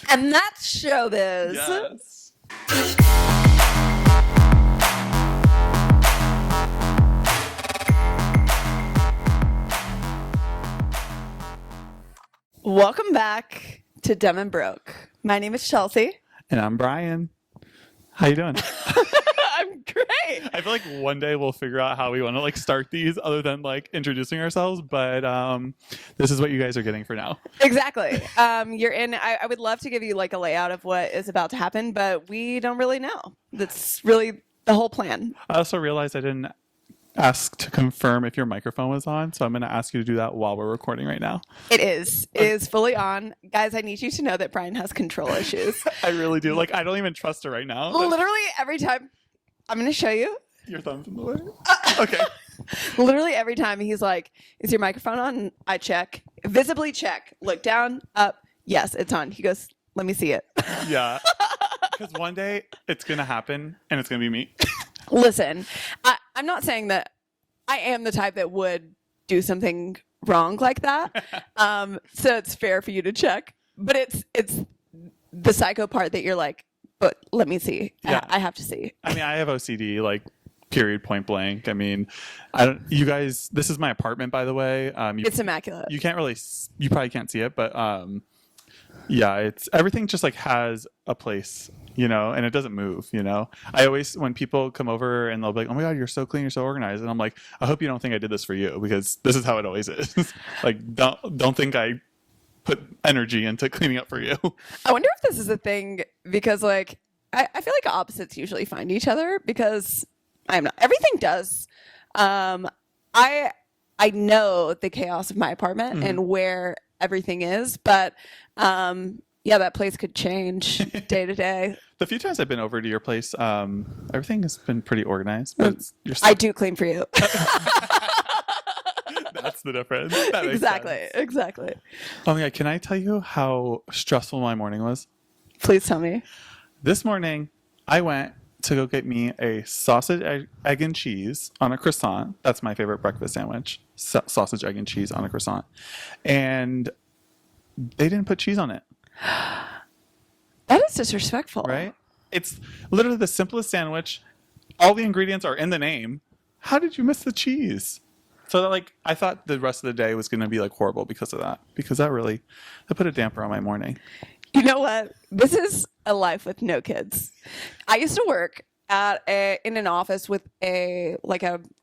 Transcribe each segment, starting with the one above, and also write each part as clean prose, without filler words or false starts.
And that's showbiz. Yes. Welcome back to Dumb and Broke. My name is Chelsea. And I'm Bryan. How you doing? I'm great. I feel like one day we'll figure out how we want to like start these other than like introducing ourselves, but this is what you guys are getting for now. Exactly. You're in. I would love to give you like a layout of what is about to happen, but we don't really know. That's really the whole plan. I also realized I didn't ask to confirm if your microphone was on, so I'm going to ask you to do that while we're recording right now. It is. It is fully on. Guys, I need you to know that Bryan has control issues. I really do. Like, I don't even trust her right now. Literally every time. I'm going to show you. Your thumb's in the way. Okay. Literally every time he's like, is your microphone on? I check. Visibly check. Look down, up. Yes, it's on. He goes, let me see it. Yeah. Because one day it's going to happen and it's going to be me. Listen, I'm not saying that I am the type that would do something wrong like that. So it's fair for you to check. But it's the psycho part that you're like, but let me see. Yeah. I have to see. I mean, I have OCD, like, period, point blank. I mean, you guys, this is my apartment, by the way. It's immaculate. You can't really, you probably can't see it, but yeah, it's everything just like has a place, you know, and it doesn't move, you know. I always, when people come over and they'll be like, oh my God, you're so clean, you're so organized. And I'm like, I hope you don't think I did this for you, because this is how it always is. Like, don't think I put energy into cleaning up for you. I wonder if this is a thing because like, I feel like opposites usually find each other because I'm not, everything does. I know the chaos of my apartment and where everything is, but yeah, that place could change day to day. The few times I've been over to your place, everything has been pretty organized. But I do clean for you. That's the difference. That makes sense. Exactly. Oh my God, can I tell you how stressful my morning was? Please tell me. This morning, I went to go get me a sausage, egg, and cheese on a croissant. That's my favorite breakfast sandwich. Sausage, egg, and cheese on a croissant. And they didn't put cheese on it. That is disrespectful. Right? It's literally the simplest sandwich. All the ingredients are in the name. How did you miss the cheese? So that, like, I thought the rest of the day was going to be like horrible because of that. Because that put a damper on my morning. You know what? This is a life with no kids. I used to work in an office with a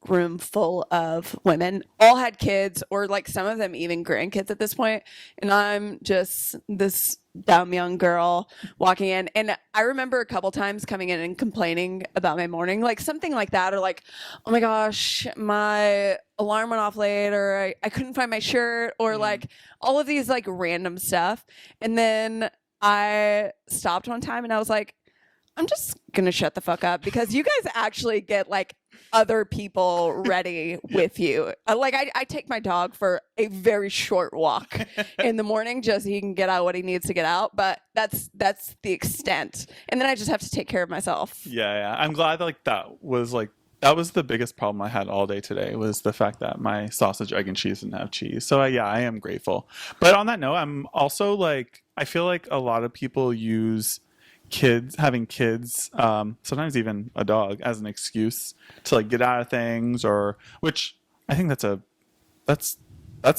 room full of women, all had kids, or like some of them even grandkids at this point. And I'm just this dumb young girl walking in. And I remember a couple times coming in and complaining about my morning, like something like that, or like, oh my gosh, my alarm went off late, or I couldn't find my shirt, or like all of these like random stuff. And then I stopped one time and I was like, I'm just going to shut the fuck up because you guys actually get like other people ready with you. I take my dog for a very short walk in the morning just so he can get out what he needs to get out. But that's the extent. And then I just have to take care of myself. Yeah. I'm glad that was the biggest problem I had all day today was the fact that my sausage, egg, and cheese didn't have cheese. So yeah, I am grateful. But on that note, I'm also like, I feel like a lot of people use having kids, sometimes even a dog, as an excuse to like get out of things, or which I think that's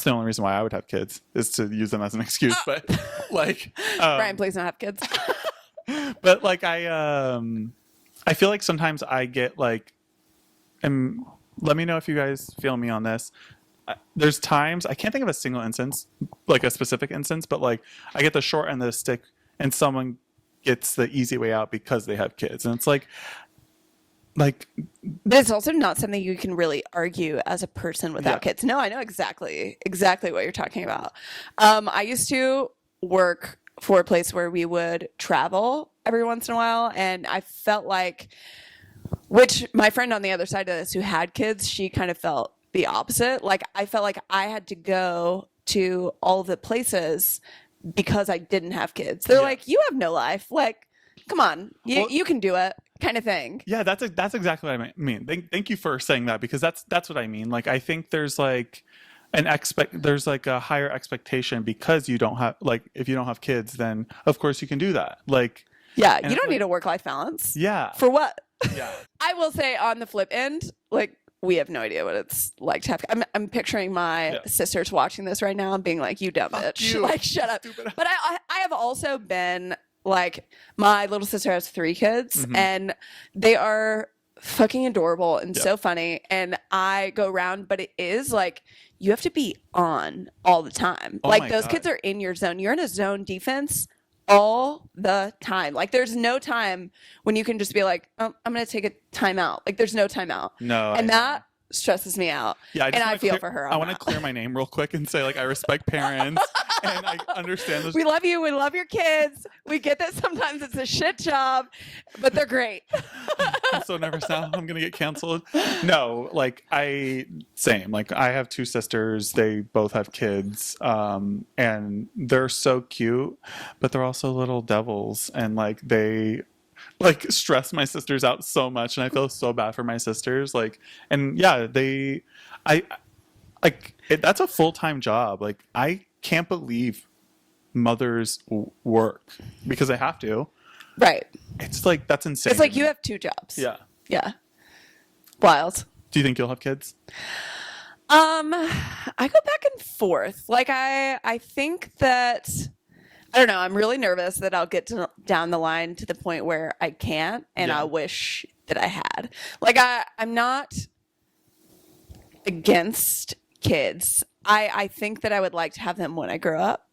the only reason why I would have kids, is to use them as an excuse. But like Bryan, please don't have kids. But like I feel like sometimes I get like, and let me know if you guys feel me on this. There's times, I can't think of a single instance, like a specific instance, but like I get the short end of the stick and someone gets the easy way out because they have kids. And it's like, but it's also not something you can really argue as a person without kids. No, I know exactly what you're talking about. I used to work for a place where we would travel every once in a while, and I felt like, which my friend on the other side of this who had kids, she kind of felt the opposite. Like I felt like I had to go to all the places because I didn't have kids. They're like, you have no life. Like, come on, you can do it, kind of thing. Yeah, that's exactly what I mean. Thank you for saying that, because that's what I mean. Like, I think there's like, and there's like a higher expectation because you don't have like if you don't have kids, then of course you can do that. Like Yeah, and you it's don't need like, a work-life balance. yeah, For what? yeah. I will say on the flip end, like we have no idea what it's like to have. I'm picturing my Yeah. sisters watching this right now and being like, "You dumb Fuck bitch!" you. Like, shut up. Stupid. But I have also been like, my little sister has 3 kids, Mhm. and they are fucking adorable and Yeah. so funny. And I go around, but it is like you have to be on all the time. Oh Like my those God. kids are in your zone. You're in a zone defense all the time. Like there's no time when you can just be like, oh, I'm gonna take a timeout. Like there's no timeout. No, And I know. that stresses me out. Yeah, and I wanna feel clear- for her. I want to clear my name real quick and say like I respect parents and I understand this. We love you. We love your kids. We get that sometimes it's a shit job, but they're great. I'm so nervous now. I'm gonna get canceled. No, like same. Like I have 2 sisters. They both have kids, and they're so cute, but they're also little devils, and like they like stress my sisters out so much, and I feel so bad for my sisters. Like, and yeah, I like that's a full-time job. Like I can't believe mothers work because they have to. Right. It's like that's insane. It's like to me. you have 2 jobs. Yeah. Yeah. Wild. Do you think you'll have kids? I go back and forth. Like I think that I don't know. I'm really nervous that I'll get down the line to the point where I can't, and Yeah. I wish that I had. Like I'm not against kids. I think that I would like to have them when I grow up.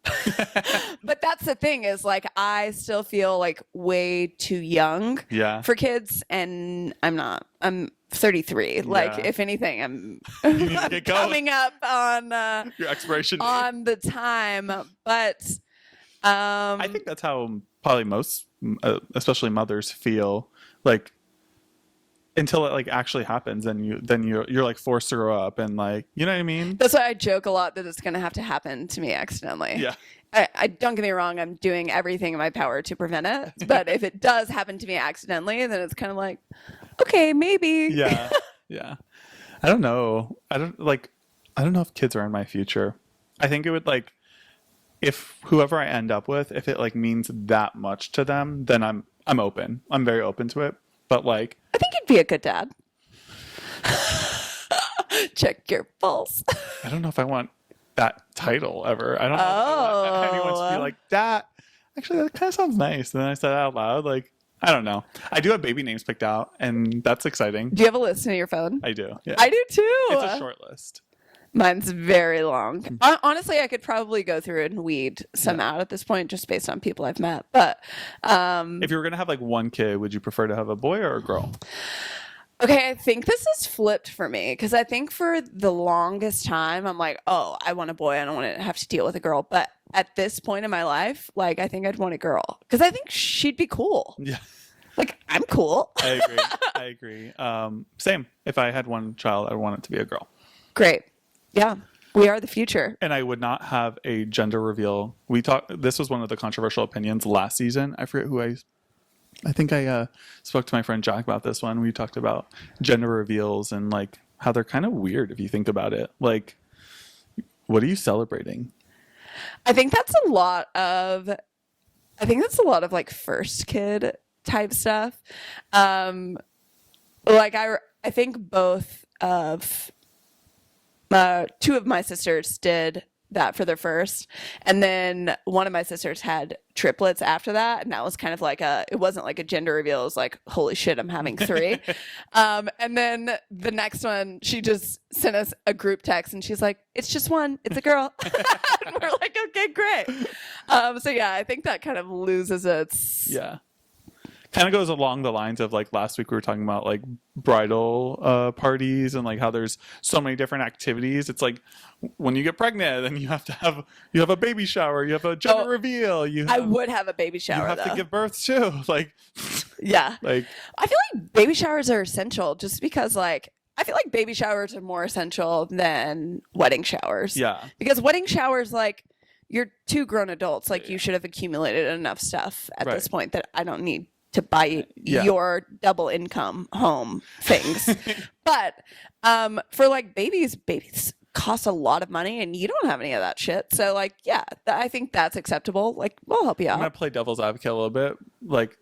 But that's the thing is like I still feel like way too young Yeah. for kids, and I'm not. I'm 33. Like Yeah. if anything, I'm, need to I'm get going. coming up on Your expiration date. on the time. But I think that's how probably most, especially mothers, feel like until it like actually happens. Then you're like forced to grow up and like you know what I mean. that's why I joke a lot that it's going to have to happen to me accidentally. Yeah. I don't get me wrong. I'm doing everything in my power to prevent it. But if it does happen to me accidentally, then it's kind of like, okay, maybe. Yeah. Yeah. I don't know. I don't know if kids are in my future. I think it would like if whoever I end up with, if it like means that much to them, then I'm open. I'm very open to it. But like I think you'd be a good dad. Check your pulse. I don't know if I want that title ever. I don't know if I want anyone to be like that. Actually, that kind of sounds nice. And then I said it out loud. Like, I don't know. I do have baby names picked out, and that's exciting. Do you have a list in your phone? I do. Yeah. I do too. It's a short list. Mine's very long. Honestly, I could probably go through and weed some out at this point just based on people I've met. But If you were gonna have like one kid, would you prefer to have a boy or a girl? okay, I think this is flipped for me because I think for the longest time I'm like, oh, I want a boy. I don't want to have to deal with a girl. But at this point in my life, like I think I'd want a girl because I think she'd be cool. Yeah, Like I'm cool. I agree. I agree. Same. If I had one child, I would want it to be a girl. Great. Yeah, we are the future. And I would not have a gender reveal. This was one of the controversial opinions last season. I forget who I think I spoke to my friend Jack about this one. We talked about gender reveals and like how they're kind of weird if you think about it. Like, what are you celebrating? I think that's a lot of like first kid type stuff. Like I think both of 2 of my sisters did that for their first, and then one of my sisters had triplets after that, and that was kind of like it wasn't like a gender reveal. It was like, holy shit, I'm having 3. And then the next one, she just sent us a group text, and she's like, it's just one, it's a girl. And we're like, okay, great. So yeah, I think that kind of loses its Kind of goes along the lines of like last week we were talking about like bridal parties and like how there's so many different activities. It's like when you get pregnant, then you have a baby shower, you have a gender reveal. I would have a baby shower. You have though. to give birth too. Like yeah, like I feel like baby showers are essential just because like I feel like baby showers are more essential than wedding showers. Yeah, because wedding showers like you're 2 grown adults. Like you should have accumulated enough stuff at this point that I don't need to buy your double income home things. But for like babies costs a lot of money and you don't have any of that shit. So like, yeah, I think that's acceptable. Like, we'll help you I'm gonna out. play devil's advocate a little bit. Like,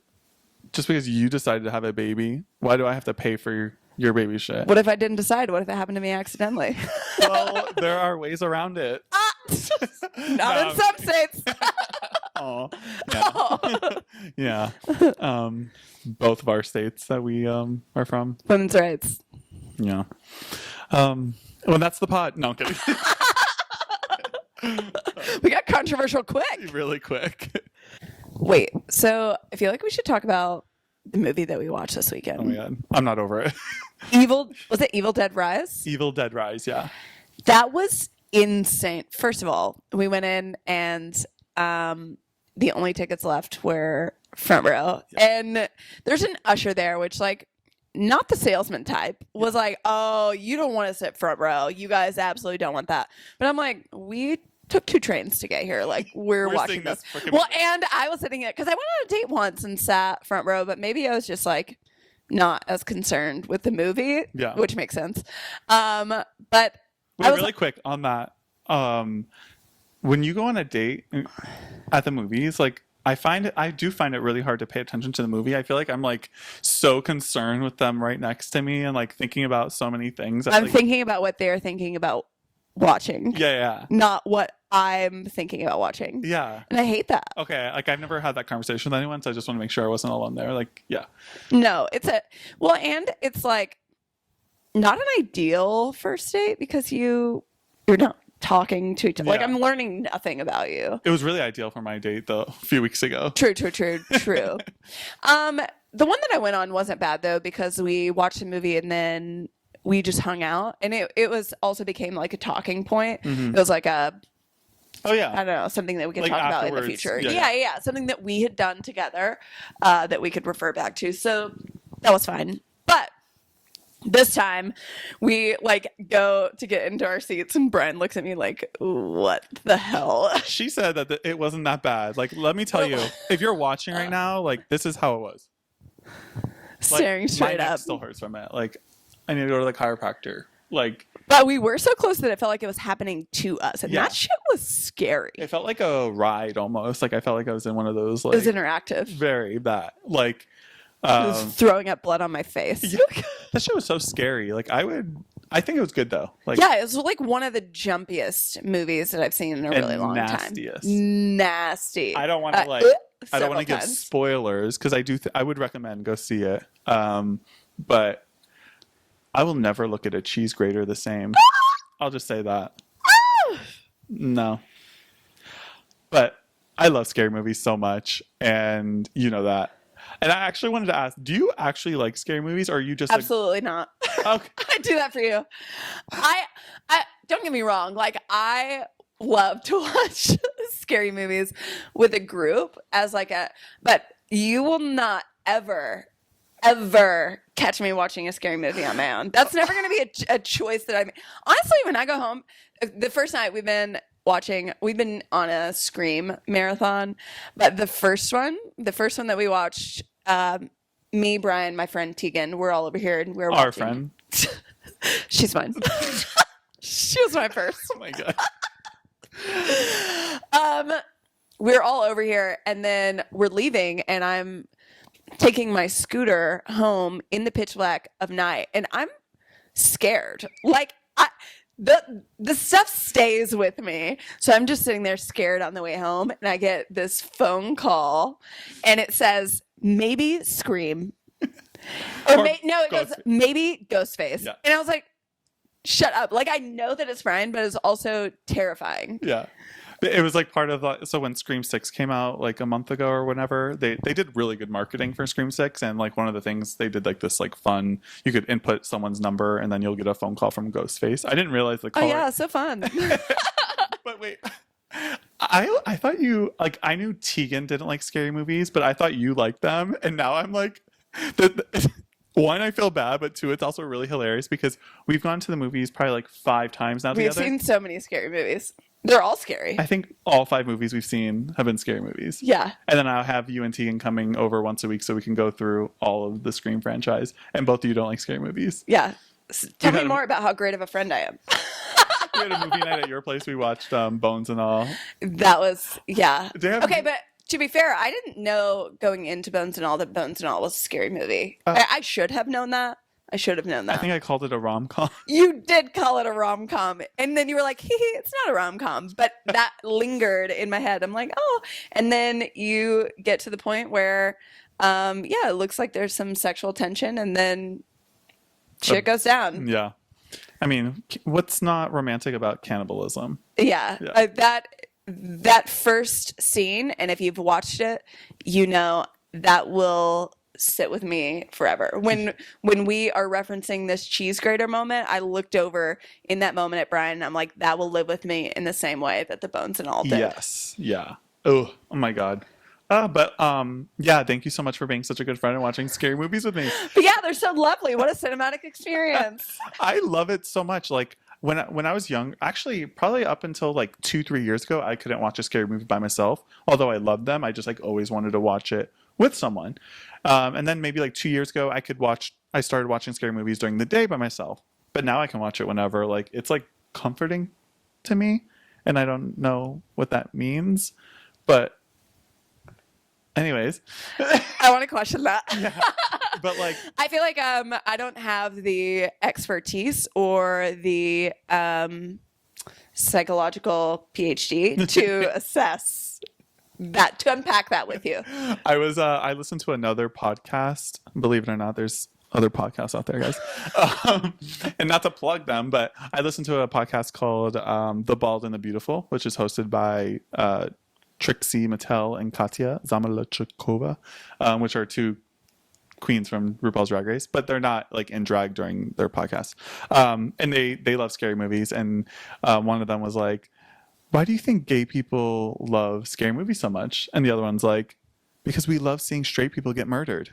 just because you decided to have a baby, why do I have to pay for your baby shit? What if I didn't decide? What if it happened to me accidentally? Well, there are ways around it. Not in some states. Oh, yeah. Yeah. Both of our states that we are from. Women's rights. Yeah. Well, that's the pod. No, I'm kidding. We got controversial quick. Really quick. Wait, so I feel like we should talk about the movie that we watched this weekend. Oh my god, I'm not over it. Was it Evil Dead Rise? Evil Dead Rise, yeah. That was insane. First of all, we went in and the only tickets left were front row. Yeah. And there's an usher there, which like, not the salesman type, was like, oh, you don't want to sit front row. You guys absolutely don't want that. But I'm like, we took 2 trains to get here. Like, we're watching this. Well, and I was sitting it because I went on a date once and sat front row, but maybe I was just like not as concerned with the movie, which makes sense. But wait, really quick on that. When you go on a date at the movies, like I do find it really hard to pay attention to the movie. I feel like I'm like so concerned with them right next to me and like thinking about so many things. I'm thinking about what they're thinking about watching. Yeah. Not what I'm thinking about watching. Yeah. And I hate that. Okay. Like I've never had that conversation with anyone, so I just want to make sure I wasn't alone there. Like, yeah. No, and it's like not an ideal first date because you're not talking to each other. Like I'm learning nothing about you. It was really ideal for my date though a few weeks ago. True. The one that I went on wasn't bad though because we watched the movie and then we just hung out and it was also became like a talking point. Mm-hmm. It was like I don't know, something that we could talk about in the future. Yeah. Something that we had done together that we could refer back to. So that was fine. But this time we like go to get into our seats and Brian looks at me like, what the hell? She said that it wasn't that bad. Like, let me tell you, if you're watching right now, like this is how it was. Staring straight my up. neck still hurts from it. Like, I need to go to the chiropractor. Like, but we were so close that it felt like it was happening to us, and that shit was scary. It felt like a ride almost. Like I felt like I was in one of those. Like, it was interactive. Very that. Like, I was throwing up blood on my face. Yeah, that shit was so scary. Like I think it was good though. Like, yeah, it was like one of the jumpiest movies that I've seen in a really long time. Nasty. I don't want to I don't want to give spoilers because I do. I would recommend go see it. But I will never look at a cheese grater the same. I'll just say that. No. But I love scary movies so much, and you know that. And I actually wanted to ask, do you actually like scary movies or are you just absolutely not? Okay. I do that for you. I don't get me wrong, like I love to watch scary movies with a group as like but you will not ever catch me watching a scary movie on my own. That's never going to be a choice that I make. Honestly, when I go home, the first night we've been on a Scream marathon, but the first one that we watched, me, Brian, my friend Tegan, we're all over here and we're watching. Our friend. She's mine. She was my first. Oh my God. We're all over here and then we're leaving and I'm taking my scooter home in the pitch black of night and I'm scared. Like the stuff stays with me. So I'm just sitting there scared on the way home and I get this phone call and it says maybe Scream. It goes maybe Ghostface. Yeah. And I was like, shut up. Like I know that it's Brian, but it's also terrifying. Yeah. It was like part of so when Scream 6 came out like a month ago or whenever, they did really good marketing for Scream 6 and like one of the things they did like this like fun, you could input someone's number and then you'll get a phone call from Ghostface. I didn't realize the caller. Oh yeah, so fun. But wait. I thought you like I knew Tegan didn't like scary movies, but I thought you liked them and now I'm like one, I feel bad, but two, it's also really hilarious because we've gone to the movies probably like 5 times now together. We've seen so many scary movies. They're all scary. I think all 5 movies we've seen have been scary movies. Yeah. And then I'll have you and Tegan coming over once a week so we can go through all of the Scream franchise. And both of you don't like scary movies. Yeah. Tell me more about how great of a friend I am. we had a movie night at your place. We watched Bones and All. That was, yeah. They have- Okay, but to be fair, I didn't know going into Bones and All that Bones and All was a scary movie. I should have known that. I should have known that. I think I called it a rom-com. You did call it a rom-com. And then you were like, hee hee, it's not a rom-com. But that lingered in my head. I'm like, oh. And then you get to the point where, yeah, it looks like there's some sexual tension. And then shit goes down. Yeah. I mean, what's not romantic about cannibalism? Yeah. That first scene, and if you've watched it, you know that will sit with me forever. When we are referencing this cheese grater moment, I looked over in that moment at Bryan and I'm like, that will live with me in the same way that the Bones and All did. Yes. Yeah. Oh my God. But yeah, thank you so much for being such a good friend and watching scary movies with me. But yeah, they're so lovely. What a cinematic experience. I love it so much. Like when I was young, actually probably up until like 2-3 years ago, I couldn't watch a scary movie by myself. Although I loved them, I just like always wanted to watch it with someone. And then maybe like 2 years ago, I started watching scary movies during the day by myself. But now I can watch it whenever. Like it's like comforting to me, and I don't know what that means, but anyways. I want to question that. Yeah. But like I feel like I don't have the expertise or the psychological PhD to assess that, to unpack that with you. I listened to another podcast. Believe it or not, there's other podcasts out there, guys. And not to plug them, but I listened to a podcast called The Bald and the Beautiful, which is hosted by Trixie Mattel and Katya Zamalachkova, which are two queens from RuPaul's Drag Race, but they're not like in drag during their podcast. And they love scary movies. And one of them was like, why do you think gay people love scary movies so much? And the other one's like, because we love seeing straight people get murdered.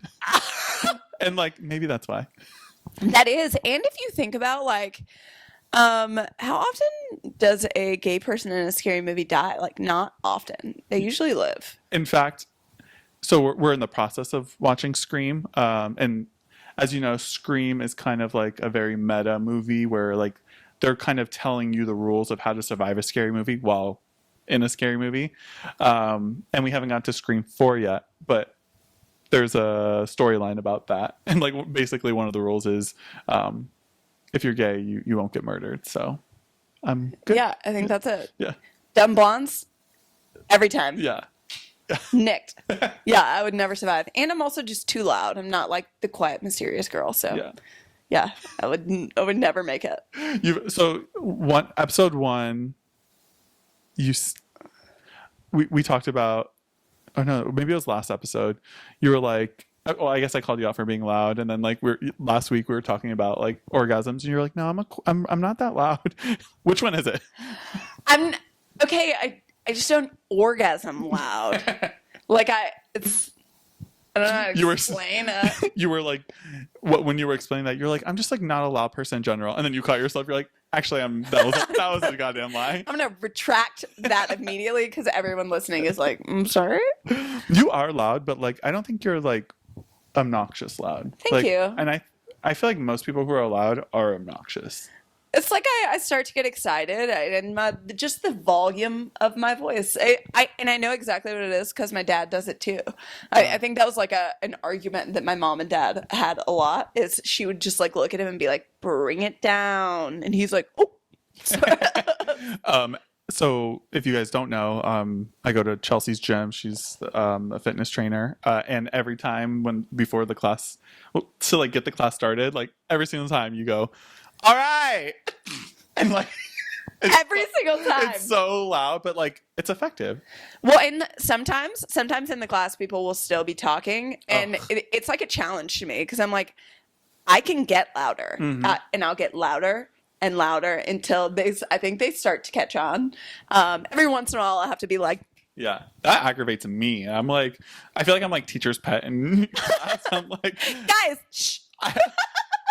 And like, maybe that's why. That is. And if you think about like, how often does a gay person in a scary movie die? Like not often. They usually live. In fact, so we're in the process of watching Scream. And as you know, Scream is kind of like a very meta movie where like they're kind of telling you the rules of how to survive a scary movie while in a scary movie. And we haven't got to Scream 4 yet, but there's a storyline about that. And like basically one of the rules is if you're gay, you won't get murdered. So I'm good. Yeah, I think that's it. Yeah. Dumb blondes, every time. Yeah. Nicked. Yeah, I would never survive. And I'm also just too loud. I'm not like the quiet, mysterious girl. So yeah, I would never make it. So episode 1, we talked about, oh no, maybe it was last episode. You were like, well, I guess I called you out for being loud, and then like last week we were talking about like orgasms, and you're like, no, I'm not that loud. Which one is it? I'm okay. I just don't orgasm loud. Like I don't know how to explain it. You were like, when you were explaining that, you're like, I'm just like not a loud person in general, and then you caught yourself. You're like, actually, that was a goddamn lie. I'm gonna retract that immediately because everyone listening is like, I'm sorry. You are loud, but like I don't think you're like obnoxious loud. Thank you. And I feel like most people who are loud are obnoxious. It's like I start to get excited, and just the volume of my voice. I know exactly what it is because my dad does it too. I think that was like an argument that my mom and dad had a lot. Is she would just like look at him and be like, "Bring it down," and he's like, "Oh." So if you guys don't know, I go to Chelsea's gym. She's a fitness trainer, and every time before the class, to like get the class started, like every single time you go, all right, and like every single time it's so loud, but like it's effective. Well, and sometimes in the class people will still be talking, and it's like a challenge to me because I'm like, I can get louder, and I'll get louder and louder until I think they start to catch on. Every once in a while I'll have to be like, yeah, that aggravates me. I'm like, I feel like I'm like teacher's pet in class. I'm like, guys, shh.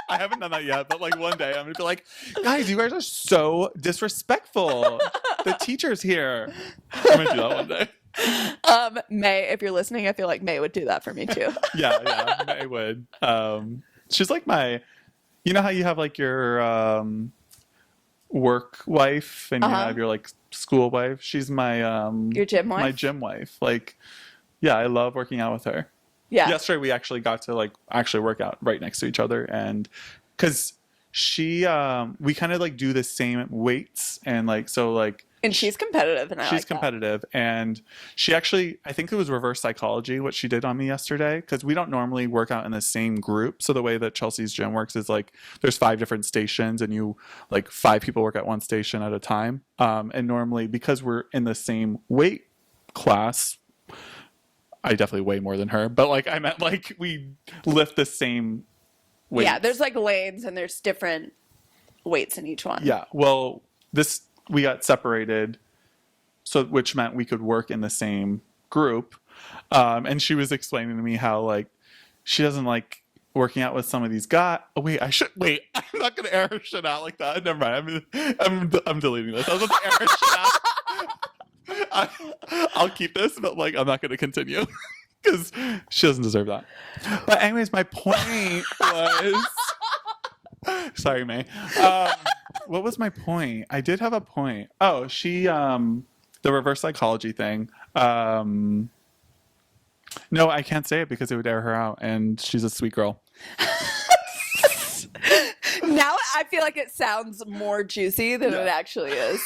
I haven't done that yet, but like one day I'm gonna be like, guys, you guys are so disrespectful. The teacher's here. I'm gonna do that one day. May, if you're listening, I feel like May would do that for me too. Yeah, May would. She's like you know how you have like your work wife and you Uh-huh. have your like school wife. She's my Your gym my wife? gym wife. Like, yeah, I love working out with her. Yeah. Yesterday we actually got to like actually work out right next to each other, and because she we kind of like do the same weights, and like so like And she's competitive, and I she's like that. competitive, and she actually, I think it was reverse psychology what she did on me yesterday, because we don't normally work out in the same group. So the way that Chelsea's gym works is like there's 5 different stations, and you like 5 people work at one station at a time, and normally because we're in the same weight class, I definitely weigh more than her, but like I meant like we lift the same weight. Yeah, there's like lanes, and there's different weights in each one. Yeah, well, this we got separated, so which meant we could work in the same group. And she was explaining to me how like she doesn't like working out with some of these guys. Oh, wait, I should wait. I'm not gonna air her shit out like that. Never mind. I'm deleting this. I was about to air her shit out. I'll keep this, but like I'm not gonna continue because she doesn't deserve that. But anyways, my point was. Sorry, May. What was my point? I did have a point. Oh, she the reverse psychology thing. No, I can't say it because it would air her out, and she's a sweet girl. Now I feel like it sounds more juicy than it actually is.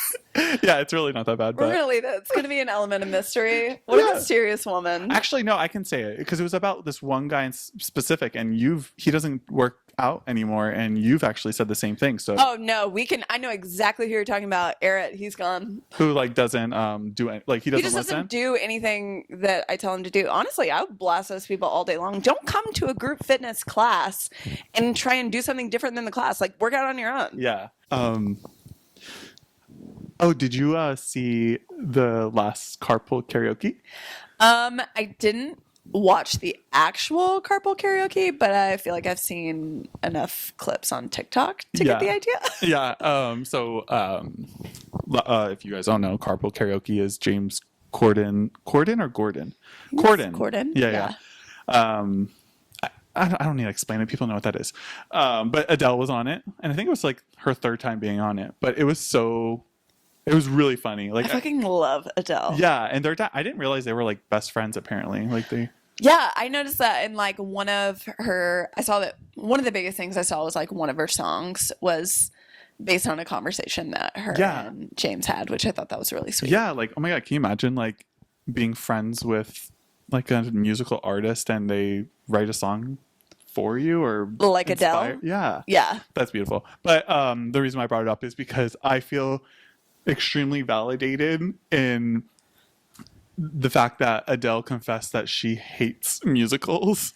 Yeah, it's really not that bad. We're But gonna leave it. It's gonna be an element of mystery. What Yeah. a mysterious woman. actually, no, I can say it because it was about this one guy in specific, and he doesn't work out anymore, and you've actually said the same thing. So Oh no, we can. I know exactly who you're talking about. Air it. He's gone. who like doesn't do it? Like he He doesn't just listen. doesn't do anything that I tell him to do. Honestly, I would blast those people all day long. Don't come to a group fitness class and try and do something different than the class. Like work out on your own. Yeah. Oh, did you see the last carpool karaoke? I didn't watch the actual carpool karaoke, but I feel like I've seen enough clips on TikTok to get the Yeah. idea. Yeah. If you guys don't know, carpool karaoke is James Corden or Gordon? Corden. Corden, Yeah, yeah. yeah. I don't need to explain it. People know what that is. But Adele was on it, and I think it was like her third time being on it. But it was really funny. Like, I fucking love Adele. yeah, and I didn't realize they were like best friends. Apparently, like they. Yeah, I noticed that in like I saw that one of the biggest things I saw was like one of her songs was based on a conversation that her Yeah. and James had, which I thought that was really sweet. Yeah, like oh my god, can you imagine like being friends with like a musical artist and they write a song for you or Like Adele? Yeah. Yeah. That's beautiful. But the reason why I brought it up is because I feel extremely validated in the fact that Adele confessed that she hates musicals.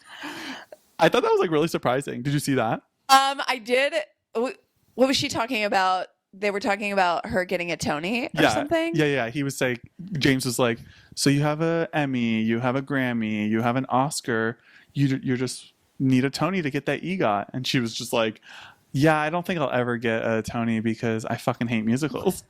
I thought that was like really surprising. Did you see that? I did. What was she talking about? They were talking about her getting a Tony or something. Yeah. He was like, James was like, so you have a Emmy, you have a Grammy, you have an Oscar, you just need a Tony to get that EGOT. And she was just like, yeah, I don't think I'll ever get a Tony because I fucking hate musicals.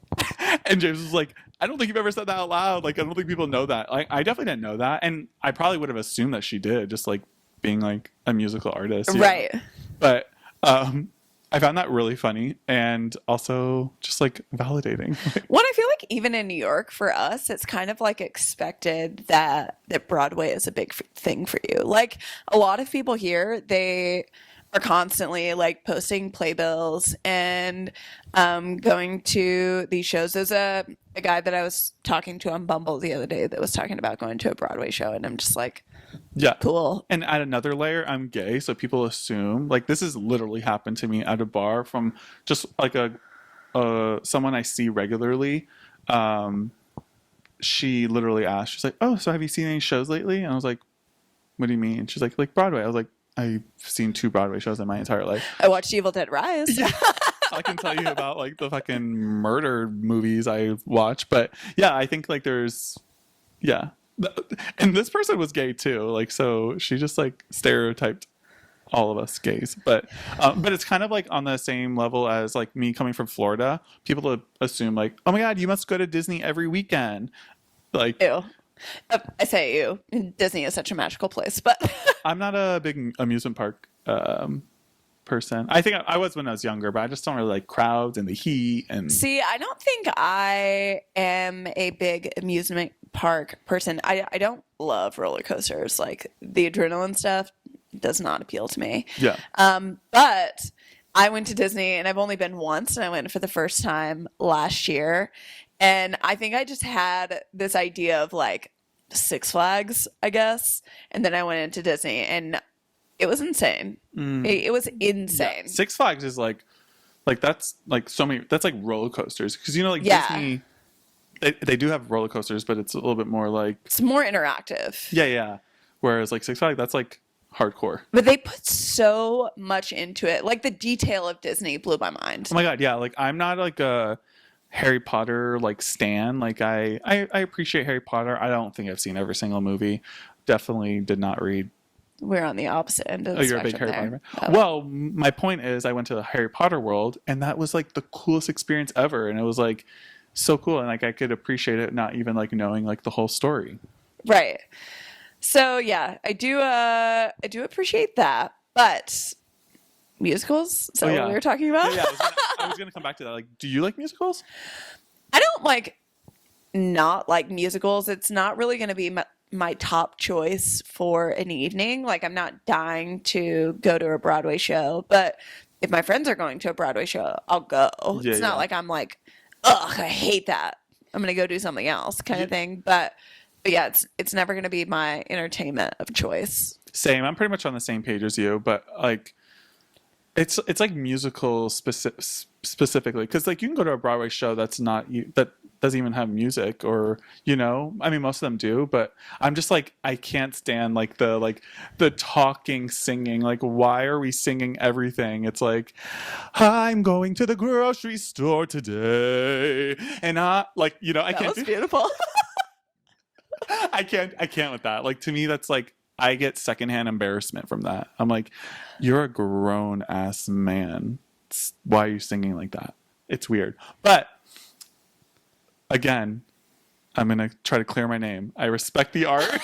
And James was like, I don't think you've ever said that out loud. Like, I don't think people know that. Like, I definitely didn't know that. And I probably would have assumed that she did, just like being like a musical artist. you know? Right. But I found that really funny and also just like validating. Well, I feel like even in New York for us, it's kind of like expected that Broadway is a big thing for you. Like a lot of people here, they are constantly like posting playbills and going to these shows. There's a guy that I was talking to on Bumble the other day that was talking about going to a Broadway show, and I'm just like, Yeah. cool. And at another layer, I'm gay, so people assume like this has literally happened to me at a bar from just like a someone I see regularly. She literally asked, she's like, "Oh, so have you seen any shows lately?" And I was like, "What do you mean?" She's like Broadway. I was like, "I've seen 2 Broadway shows in my entire life." I watched Evil Dead Rise. Yeah. I can tell you about like the fucking murder movies I watch, but yeah, I think like there's yeah. And this person was gay too, like so she just like stereotyped all of us gays, but it's kind of like on the same level as like me coming from Florida. People assume like, oh my god, you must go to Disney every weekend. Like, Ew. I say ew. Disney is such a magical place, but I'm not a big amusement park person. I think I was when I was younger, but I just don't really like crowds and the heat and See, I don't think I am a big amusement park person. I don't love roller coasters. Like the adrenaline stuff does not appeal to me. yeah. But I went to Disney and I've only been once, and I went for the first time last year. And I think I just had this idea of like Six Flags, I guess. And then I went into Disney and it was insane. It was insane. Yeah. Six Flags is like that's like so many. That's like roller coasters because like Yeah. Disney, they do have roller coasters, but it's a little bit more like It's more interactive. yeah. Whereas like Six Flags, that's like hardcore. But they put so much into it. Like the detail of Disney blew my mind. Oh my god, yeah. Like I'm not like a Harry Potter like stan. Like I appreciate Harry Potter. I don't think I've seen every single movie. Definitely did not read. We're on the opposite end of the You're a big spectrum Harry there. Potter fan. Well, my point is I went to the Harry Potter world and that was like the coolest experience ever. And it was like so cool. And like I could appreciate it not even like knowing like the whole story. Right. So yeah, I do appreciate that. But musicals? Is that what we were talking about? Yeah, I was gonna come back to that. Like, do you like musicals? I don't like not like musicals. It's not really going to be my top choice for an evening. Like I'm not dying to go to a Broadway show, but if my friends are going to a Broadway show, I'll go. Yeah, It's not like I'm like, ugh, I hate that. I'm going to go do something else kind of thing. But yeah, it's never going to be my entertainment of choice. Same. I'm pretty much on the same page as you, but like it's like musical specifically because like you can go to a Broadway show that doesn't even have music or I mean most of them do, but I'm just like I can't stand like the talking singing. Like why are we singing everything? It's like I'm going to the grocery store today and I That can't was beautiful. I can't with that. Like to me that's like I get secondhand embarrassment from that. I'm like, you're a grown ass man. Why are you singing like that? It's weird. But again, I'm going to try to clear my name. I respect the art.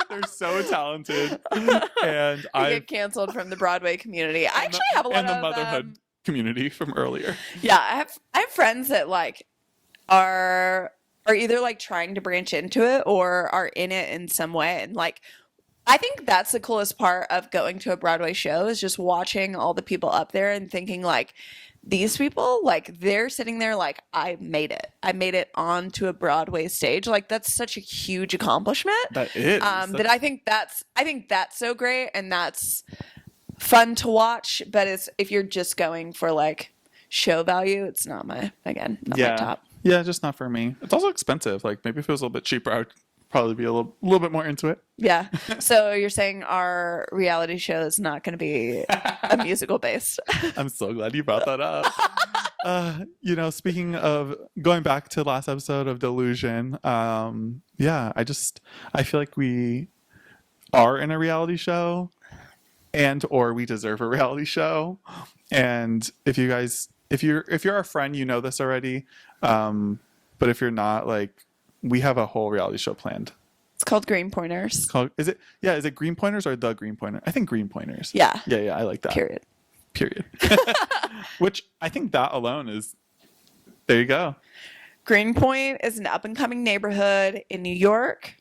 They're so talented. And I get canceled from the Broadway community. I actually have a lot and the of motherhood community from earlier. Yeah, I have friends that like are either like trying to branch into it or are in it in some way. And like, I think that's the coolest part of going to a Broadway show is just watching all the people up there and thinking like, these people, like they're sitting there like, I made it onto a Broadway stage. Like that's such a huge accomplishment. That is. That I think that's so great and that's fun to watch. But if you're just going for like show value, it's not my top. Yeah, just not for me. It's also expensive. Like maybe if it was a little bit cheaper, I would probably be a little bit more into it. Yeah. So you're saying our reality show is not going to be a musical based. I'm so glad you brought that up. Speaking of going back to last episode of Delusion, I feel like we are in a reality show or we deserve a reality show. And if you're a friend, you know this already. But if you're not, like, we have a whole reality show planned. It's called Green Pointers. Is it Green Pointers or The Green Pointer? I think Green Pointers. Yeah. Yeah, I like that. Period. Which I think that alone is, there you go. Greenpoint is an up and coming neighborhood in New York.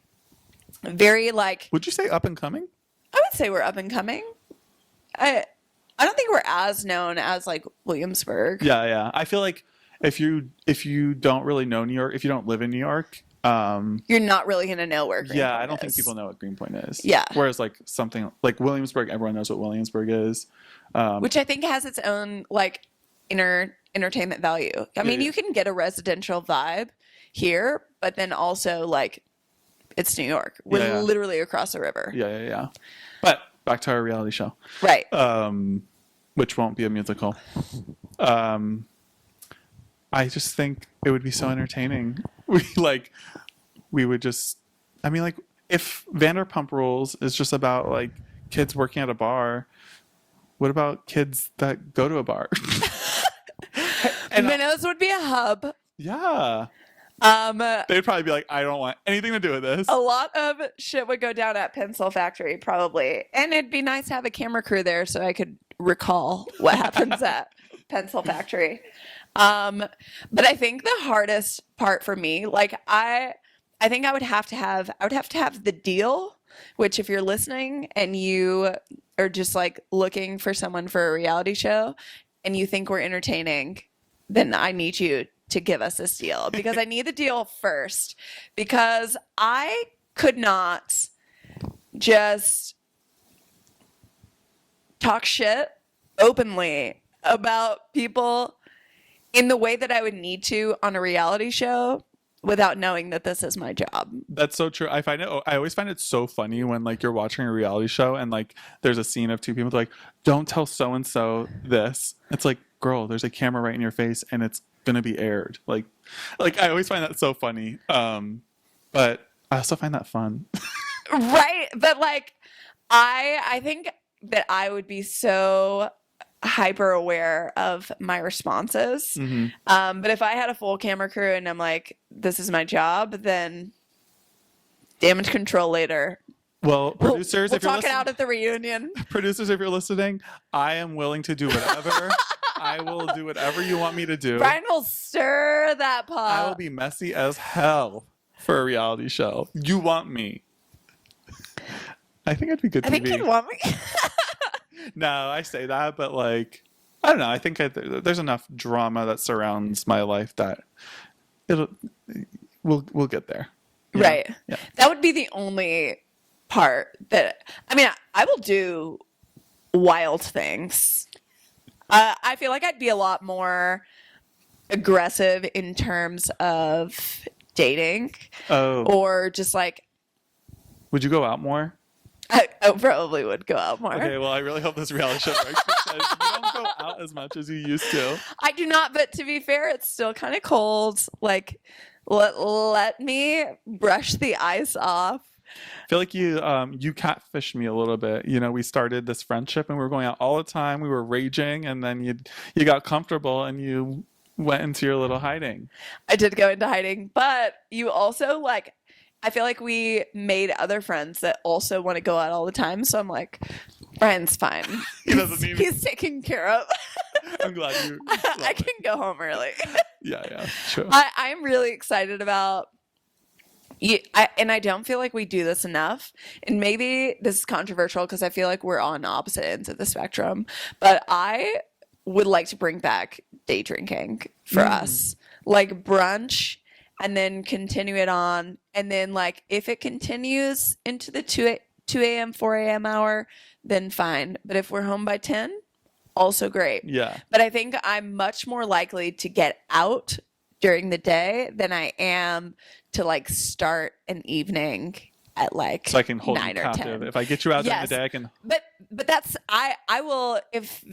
Very like. Would you say up and coming? I would say we're up and coming. I don't think we're as known as like Williamsburg. Yeah. I feel like if you don't really know New York, if you don't live in New York, you're not really gonna know where Greenpoint I don't think people know what Greenpoint is. Yeah. Whereas like something like Williamsburg, everyone knows what Williamsburg is. Which I think has its own like entertainment value. I mean, you can get a residential vibe here, but then also like it's New York. We're literally across the river. Yeah. But back to our reality show. Right. Which won't be a musical. I just think it would be so entertaining. We would just, I mean, like if Vanderpump Rules is just about like kids working at a bar, what about kids that go to a bar? And Minnows would be a hub. Yeah. They'd probably be like, I don't want anything to do with this. A lot of shit would go down at Pencil Factory, probably. And it'd be nice to have a camera crew there so I could recall what happens at Pencil Factory. But I think the hardest part for me, like I think I would have to have the deal, which if you're listening and you are just like looking for someone for a reality show and you think we're entertaining, then I need you to give us this deal because I need the deal first because I could not just talk shit openly about people in the way that I would need to on a reality show without knowing that this is my job. That's so true. I always find it so funny when like you're watching a reality show and like there's a scene of two people like, don't tell so and so this. It's like, girl, there's a camera right in your face and it's gonna be aired. Like I always find that so funny. But I also find that fun. Right. But like I think that I would be so hyper aware of my responses. But if I had a full camera crew and I'm like, this is my job, then damage control later. Well, producers, we'll if you're talk it out at the reunion. Producers, if you're listening, I am willing to do whatever. I will do whatever you want me to do. Bryan will stir that pot. I will be messy as hell for a reality show. You want me. I think I'd be good TV. I think you'd want me. No, I say that, but like, I don't know. I think there's enough drama that surrounds my life that we'll get there. Right. Yeah. That would be the only part that, I mean, I will do wild things. I feel like I'd be a lot more aggressive in terms of dating. Oh. Or just like. Would you go out more? I probably would go out more. Okay, well, I really hope this reality show works because you don't go out as much as you used to. I do not, but to be fair, it's still kind of cold. Like, let me brush the ice off. I feel like you catfished me a little bit. You know, we started this friendship and we were going out all the time. We were raging, and then you got comfortable and you went into your little hiding. I did go into hiding, but you also like. I feel like we made other friends that also want to go out all the time. So I'm like, Bryan's fine. He's taken care of. I'm glad you. I can go home early. Yeah, sure. I'm really excited about. And I don't feel like we do this enough. And maybe this is controversial because I feel like we're on opposite ends of the spectrum. But I would like to bring back day drinking for us, like brunch. And then continue it on. And then, like, if it continues into the 2 a.m., 4 a.m. hour, then fine. But if we're home by 10, also great. Yeah. But I think I'm much more likely to get out during the day than I am to, like, start an evening at, like, so I can hold 9 you or captive. 10. If I get you out during the day, I can. But that's, I will, if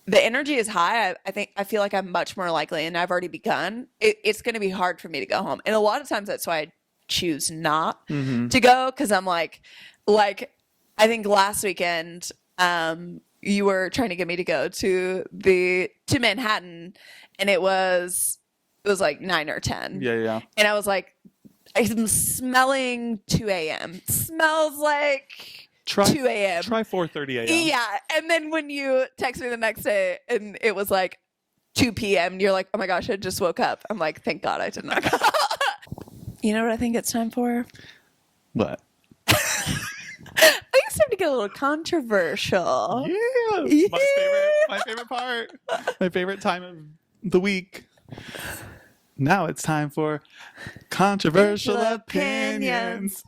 the energy is high, I feel like I'm much more likely, and I've already begun. It's going to be hard for me to go home, and a lot of times that's why I choose not to go because I'm like I think last weekend you were trying to get me to go to Manhattan, and it was like 9 or 10. Yeah. And I was like, I'm smelling 2 a.m. Smells like. 2 a.m. Try 4:30 a.m. Yeah. And then when you text me the next day and it was like 2 p.m. and you're like, oh my gosh, I just woke up. I'm like, thank God I did not go. You know what I think it's time for? What? I think it's time to get a little controversial. Yeah. My favorite part. My favorite time of the week. Now it's time for controversial opinions.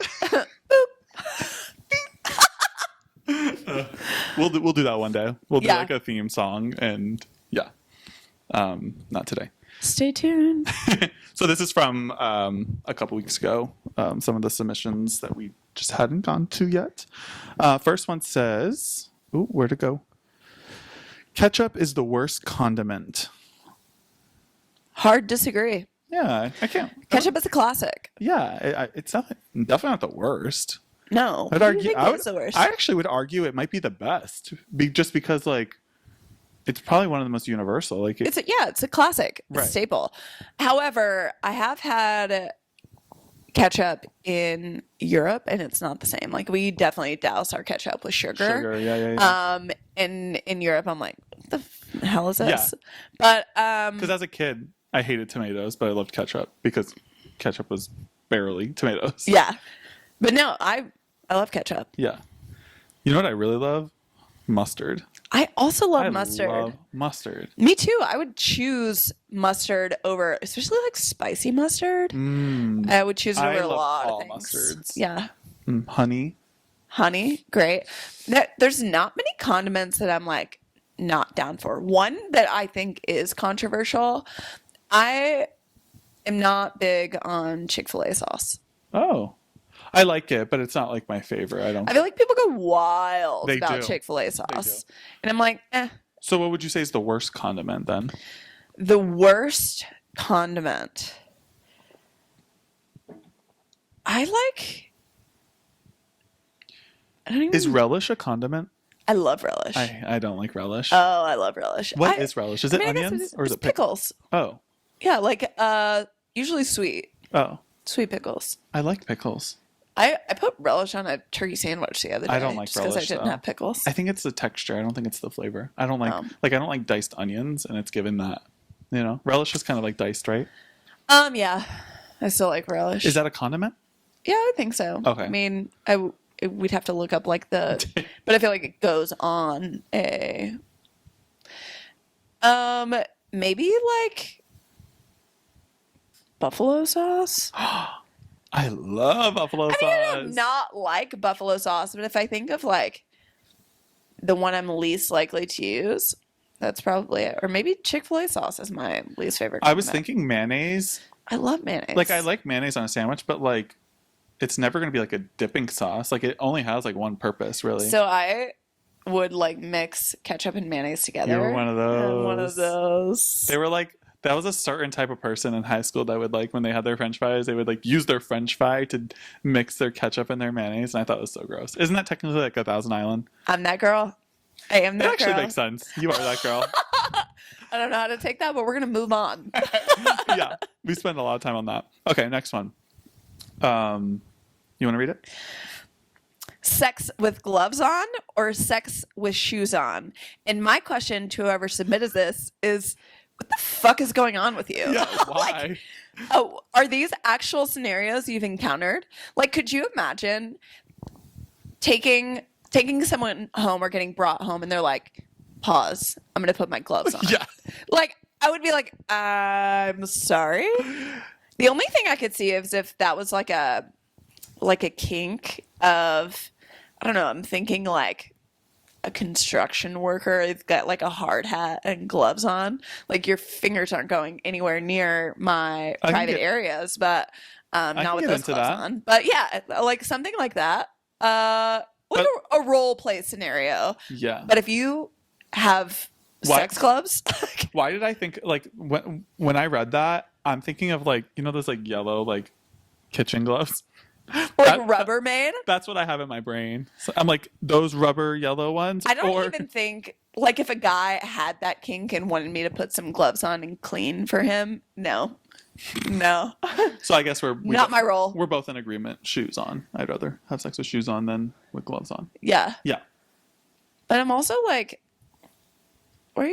We'll do that one day. We'll do like a theme song, and not today. Stay tuned. So this is from a couple weeks ago. Some of the submissions that we just hadn't gone to yet. First one says, "Ooh, where'd it go? Ketchup is the worst condiment." Hard disagree. Yeah, I can't. Ketchup is a classic. Yeah, it's definitely not the worst. No, I'd argue. it's the worst. I actually would argue it might be the best, just because like It's probably one of the most universal. Like It's a classic, a Right. staple. However, I have had ketchup in Europe, and it's not the same. Like we definitely douse our ketchup with sugar. Yeah. In Europe, I'm like, what the hell is this? Yeah. But Because as a kid, I hated tomatoes, but I loved ketchup because ketchup was barely tomatoes. yeah. But no, I love ketchup. Yeah. You know what I really love? Mustard. I also love I mustard. love mustard. Me too. I would choose mustard over, especially like spicy mustard. I would choose it over I a love lot all of things. mustards. Yeah. Honey. Honey, great. There's not many condiments that I'm like not down for. One that I think is controversial. I am not big on Chick-fil-A sauce. Oh. I like it, but it's not like my favorite. I feel like people go wild They about do. Chick-fil-A sauce. And I'm like, eh. So what would you say is the worst condiment then? The worst condiment. I don't even. Is relish a condiment? I love relish. I don't like relish. Oh, I love relish. What is relish? Is it I guess onions or is it's it pickles? pickles? Oh. Yeah, like usually sweet. Oh. Sweet pickles. I like pickles. I put relish on a turkey sandwich the other day. I don't like just because I relish, didn't though. have pickles. I think it's the texture. I don't think it's the flavor. I don't like Oh. I don't like diced onions, and it's given that. You know, relish is kind of like diced, right? Yeah, I still like relish. Is that a condiment? Yeah, I think so. Okay. I mean, we'd have to look up like the, but I feel like it goes on a, maybe like buffalo sauce. I love buffalo sauce. I don't not like buffalo sauce, but if I think of like the one I'm least likely to use, that's probably it. Or maybe Chick-fil-A sauce is my least favorite I was condiment. thinking mayonnaise. I love mayonnaise. Like I like mayonnaise on a sandwich, but like it's never going to be like a dipping sauce. Like it only has like one purpose, really. So I would like mix ketchup and mayonnaise together. You were one of those. I'm one of those. They were like, that was a certain type of person in high school that would like, when they had their french fries, they would like use their french fry to mix their ketchup and their mayonnaise. And I thought it was so gross. Isn't that technically like a Thousand Island? I'm that girl. I am It that actually girl. makes sense. You are that girl. I don't know how to take that, but we're gonna move on. Yeah. We spend a lot of time on that. Okay, next one. You want to read it? Sex with gloves on or sex with shoes on? And my question to whoever submitted this is, what the fuck is going on with you? Yeah, why? Like, oh, are these actual scenarios you've encountered? Like, could you imagine taking someone home or getting brought home and they're like, pause, I'm gonna put my gloves on. Yeah. Like, I would be like, I'm sorry. The only thing I could see is if that was like a kink of, I don't know, I'm thinking like a construction worker has got like a hard hat and gloves on. Like your fingers aren't going anywhere near my I can private get- areas, but not can with get those into gloves that. on. But yeah, like something like that. Like a role play scenario. Yeah. But if you have What? sex gloves, Why did I think like when I read that, I'm thinking of like, you know, those like yellow like kitchen gloves. like Rubbermaid, That's what I have in my brain. So I'm like those rubber yellow ones. I don't or, even think like if a guy had that kink and wanted me to put some gloves on and clean for him, no. So I guess Not my role. We're both in agreement. Shoes on. I'd rather have sex with shoes on than with gloves on. Yeah. Yeah. But I'm also like, what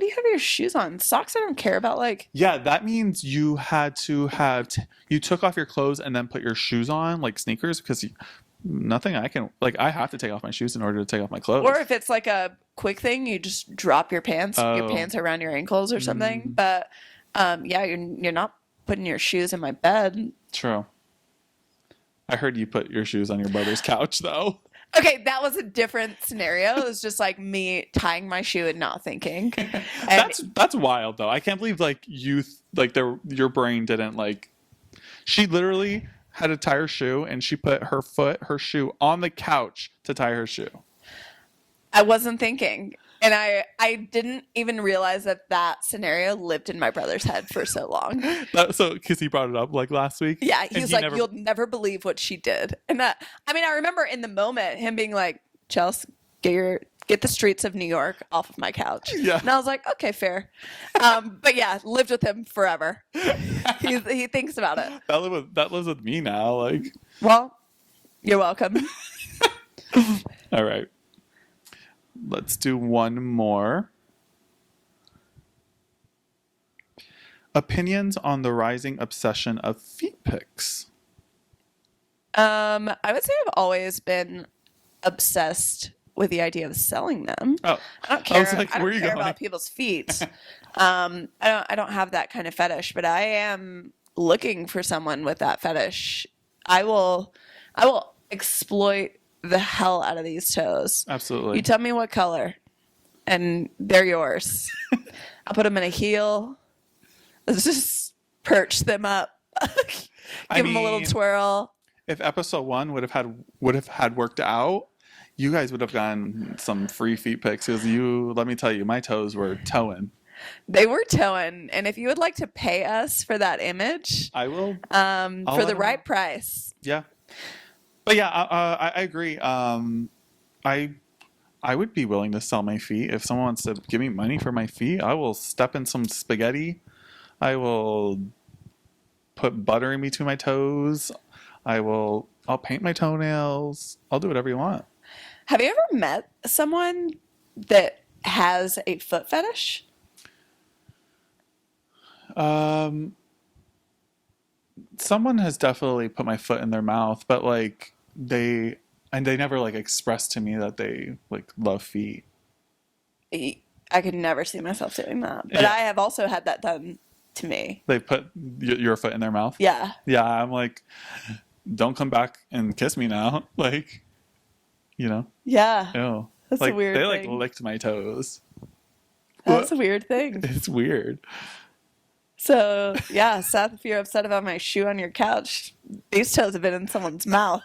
do you have your shoes on? Socks I don't care about. Like, Yeah, that means you had to have you took off your clothes and then put your shoes on, like sneakers, because nothing I can like. I have to take off my shoes in order to take off my clothes. or if it's like a quick thing, you just drop your pants. Your Oh. pants are around your ankles or something. But yeah, you're not putting your shoes in my bed. True. I heard you put your shoes on your brother's couch, though. Okay, that was a different scenario. It was just like me tying my shoe and not thinking. And That's wild, though. I can't believe like your brain didn't like. She literally had to tie her shoe, and she put her shoe on the couch to tie her shoe. I wasn't thinking. And I didn't even realize that scenario lived in my brother's head for so long. So, because he brought it up like last week. Yeah, he and was like, never- "You'll never believe what she did." And I remember in the moment him being like, "Chelsea, get get the streets of New York off of my couch. Yeah. And I was like, okay, fair. But yeah, lived with him forever. He thinks about it. That lives with me now. Like, Well, you're welcome. all right. Let's do one more. Opinions on the rising obsession of feet pics. I would say I've always been obsessed with the idea of selling them. Oh, I don't care. I was like, I where don't are you care going? about people's feet. I don't have that kind of fetish, but I am looking for someone with that fetish. I will exploit the hell out of these toes. Absolutely. You tell me what color, and they're yours. I'll put them in a heel. Let's just perch them up. Give them a little twirl. If episode 1 would have had worked out, you guys would have gotten some free feet pics because let me tell you, my toes were toeing. They were toeing, and if you would like to pay us for that image, I will. for the right price. Yeah. But yeah, I agree. I would be willing to sell my feet. If someone wants to give me money for my feet, I will step in some spaghetti. I will put butter in between my toes. I'll paint my toenails. I'll do whatever you want. Have you ever met someone that has a foot fetish? Someone has definitely put my foot in their mouth, but like they never like expressed to me that they like love feet. I could never see myself doing that, but Yeah. I have also had that done to me. They put your foot in their mouth. Yeah. Yeah, I'm like, don't come back and kiss me now. Like, you know. Yeah. Ew. That's like, a weird they like thing. licked my toes. That's a weird thing. It's weird. So, yeah, Seth, if you're upset about my shoe on your couch, these toes have been in someone's mouth.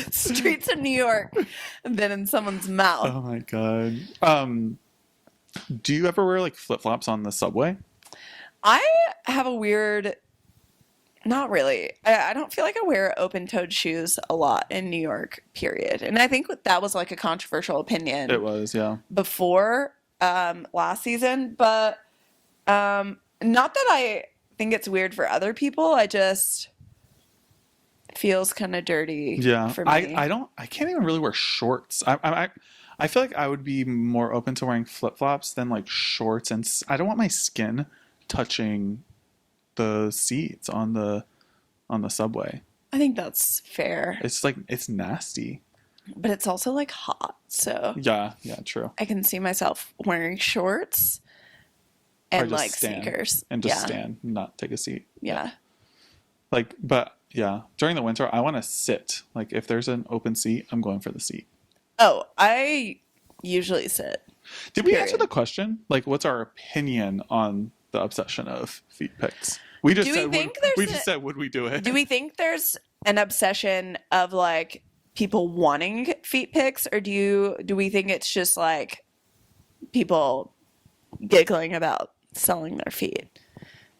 Streets of New York have been in someone's mouth. Oh my god. Do you ever wear like flip flops on the subway? I have a weird, not really. I don't feel like I wear open-toed shoes a lot in New York, period. And I think that was like a controversial opinion It was, yeah. before last season, but not that I think it's weird for other people. I just feels kind of dirty. Yeah, for me. I can't even really wear shorts. I feel like I would be more open to wearing flip flops than like shorts, and I don't want my skin touching the seats on the subway. I think that's fair, It's like it's nasty. but it's also like hot, so Yeah, true. I can see myself wearing shorts Or and just like stand sneakers. and just Yeah. stand, not take a seat. Yeah. Like, but yeah, during the winter, I want to sit. Like, if there's an open seat, I'm going for the seat. Oh, I usually sit. Did we Period. answer the question? Like, what's our opinion on the obsession of feet pics? We just Do we said, think would, there's we a- just said, would we do it? Do we think there's an obsession of like people wanting feet pics, or do we think it's just like people giggling about selling their feet?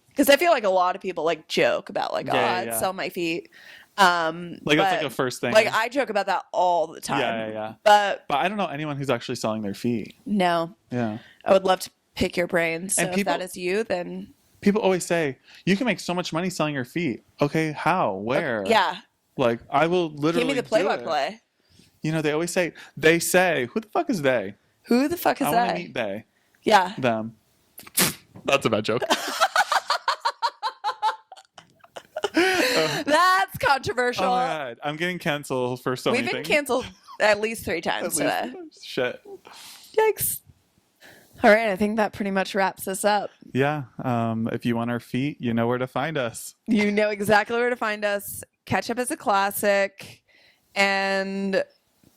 Because I feel like a lot of people like joke about like, Yeah, I'd sell my feet. Like, that's like a first thing. Like I joke about that all the time. Yeah. But But I don't know anyone who's actually selling their feet. no, Yeah. I would love to pick your brain. So And if people- that is you, then People always say, you can make so much money selling your feet. Okay, how? Where? yeah, Like, I will literally give me the do play by it. play. You know, they say, who the fuck is they? Who the fuck is I want to that? meet they. Yeah. Them. That's a bad joke. That's controversial. Oh my god, I'm getting canceled for so We've many been things. canceled at least 3 times At today. least. Shit. Yikes. All right, I think that pretty much wraps us up. Yeah. If you want our feet, you know where to find us. You know exactly where to find us. Ketchup is a classic. And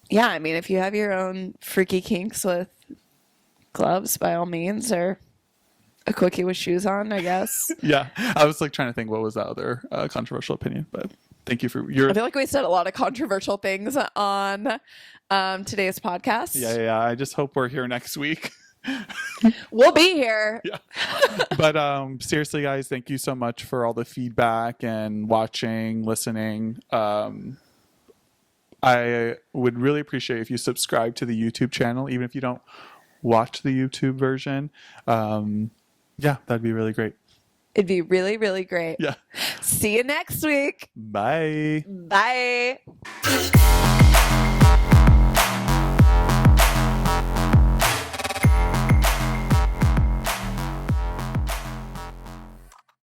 yeah, I mean, if you have your own freaky kinks with gloves, by all means, or a quickie with shoes on, I guess. Yeah. I was like trying to think what was that other controversial opinion, but thank you for your. I feel like we said a lot of controversial things on today's podcast. Yeah. I just hope we're here next week. We'll be here. Yeah. But seriously, guys, thank you so much for all the feedback and watching, listening. I would really appreciate if you subscribe to the YouTube channel, even if you don't watch the YouTube version. Yeah, that'd be really great. It'd be really, really great. Yeah. See you next week. Bye. Bye.